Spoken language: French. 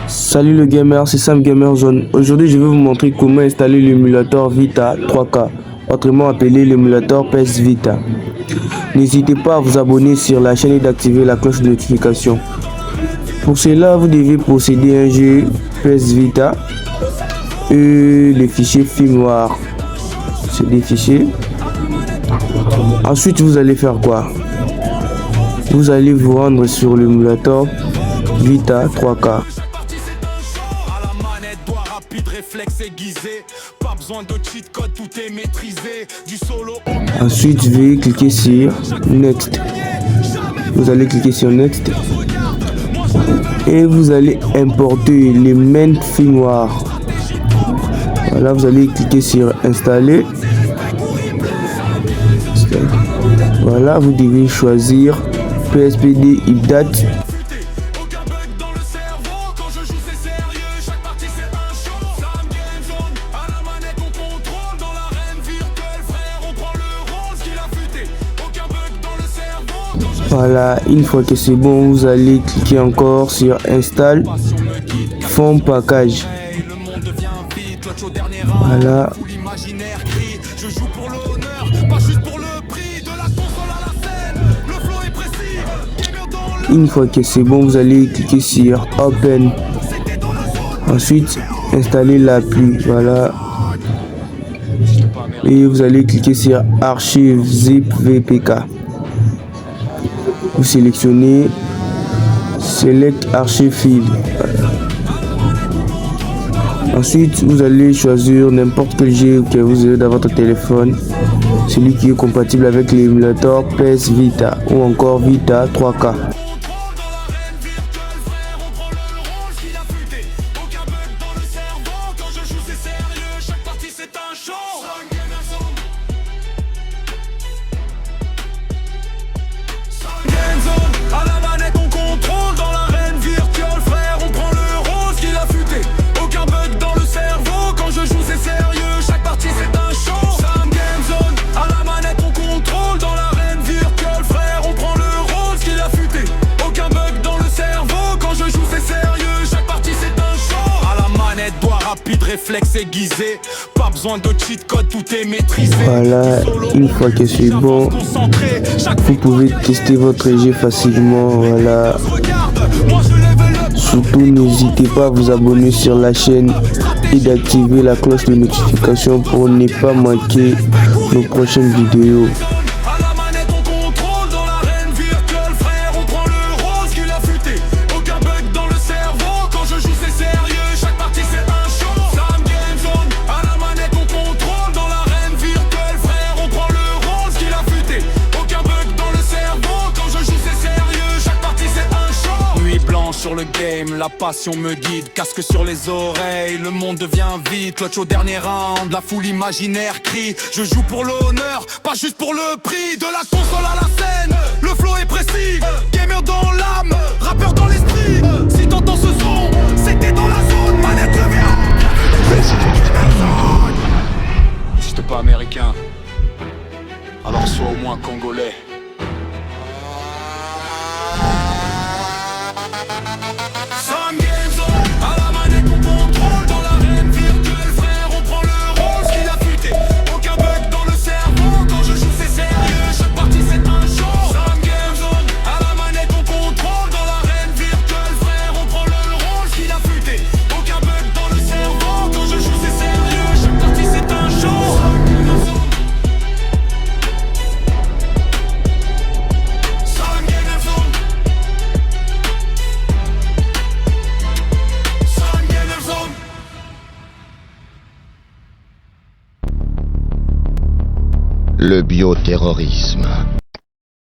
Salut le gamer, c'est Sam Gamer Zone. Aujourd'hui, je vais vous montrer comment installer l'émulateur Vita 3K, autrement appelé l'émulateur PS Vita. N'hésitez pas à vous abonner sur la chaîne et d'activer la cloche de notification. Pour cela, vous devez posséder un jeu PS Vita et les fichiers firmware. C'est des fichiers. Ensuite, vous allez faire quoi? Vous allez vous rendre sur l'émulateur Vita 3K. Ensuite, veuillez cliquer sur Next. Vous allez cliquer sur Next et vous allez importer les main firmware. Voilà, vous allez cliquer sur Installer. Voilà, vous devez choisir PSPD Update. Voilà, une fois que c'est bon, vous allez cliquer encore sur Install Fond Package. Voilà. Une fois que c'est bon, vous allez cliquer sur Open. Ensuite, installer l'appli. Voilà. Et vous allez cliquer sur Archive Zip VPK. Vous sélectionnez Select Archive File. Ensuite, vous allez choisir n'importe quel jeu que vous avez dans votre téléphone, celui qui est compatible avec l'émulateur PS Vita ou encore Vita 3K. À la manette on contrôle dans l'arène virtuelle, frère, on prend le rose qu'il a futé. Aucun bug dans le cerveau, quand je joue c'est sérieux, chaque partie c'est un show. Sam Game Zone, à la manette on contrôle dans l'arène virtuelle, frère, on prend le rose qu'il a futé. Aucun bug dans le cerveau, quand je joue c'est sérieux, chaque partie c'est un show. À la manette, doigt rapide, réflexe aiguisé, pas besoin de cheat code, tout est maîtrisé. Voilà, une fois que c'est bon, vous pouvez tester votre jeu facilement. Voilà. Surtout, n'hésitez pas à vous abonner sur la chaîne et d'activer la cloche de notification pour ne pas manquer nos prochaines vidéos. Sur le game, la passion me guide, casque sur les oreilles, le monde devient vide, clutch au dernier round, la foule imaginaire crie, je joue pour l'honneur, pas juste pour le prix, de la console à la scène, le flow est précis, gamer dans l'âme, rappeur dans l'esprit, si t'entends ce son, c'est que t'es dans la zone, manette revient. Si t'es pas américain, alors sois au moins congolais. Sam Game Zone, à la manette on contrôle dans l'arène virtuelle, frère, on prend le rose qu'il a futé. Aucun bug dans le cerveau, quand je joue c'est sérieux, chaque partie c'est un show. Sam Game Zone, à la manette on contrôle dans l'arène virtuelle, frère, on prend le rose qu'il a futé. Aucun bug dans le cerveau, quand je joue c'est sérieux, chaque partie c'est un show. Sam Game Zone. Le bioterrorisme.